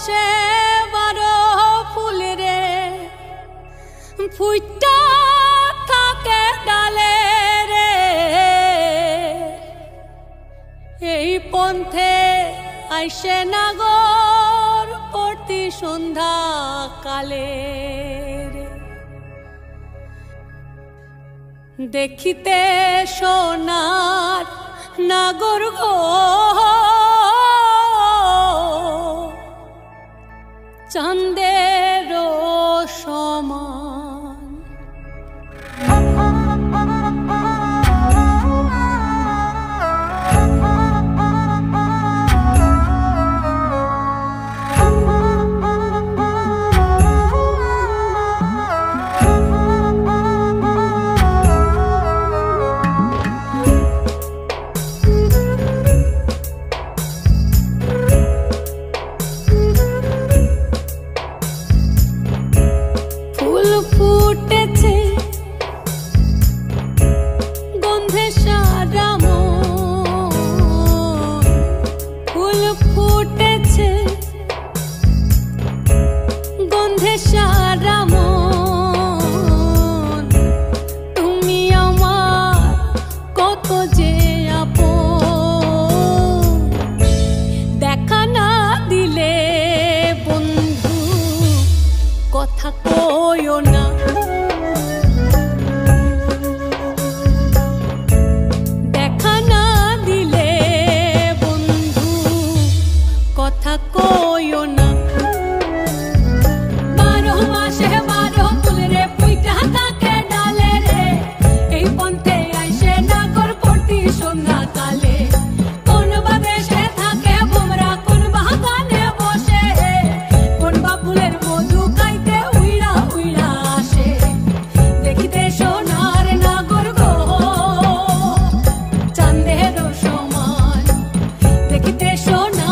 মাসে 12 ফুল রে ফুইটা থাকে ডালে রে এই পন্থে আইসে নাগর প্রতি সন্ধ্যা কালে দেখিতে সোনার নাগর গো চাঁদের সমান ফুটেছে গন্ধে সারা মন ফুল ফুটেছে গন্ধে সারা মন তুমি আমার কত যে আপন দেখা না দিলে বন্ধু কথা কইও না দেখা না দিলে বন্ধু কথা কইও না 12 মাসে 12 ফুল রে ফুইটা থাকে ডালে রে এই পন্থে আইসে নাগর প্রতি সন্ধ্যা কালে কোন বা দেশে থাকে ভোমরা কোন বাগানে বসে কোন বা ফুলের মধু খাইতে উইড়া উইড়া আসে দেখিতে সোনার নাগর গো চাঁদের সমান দেখিতে সোনার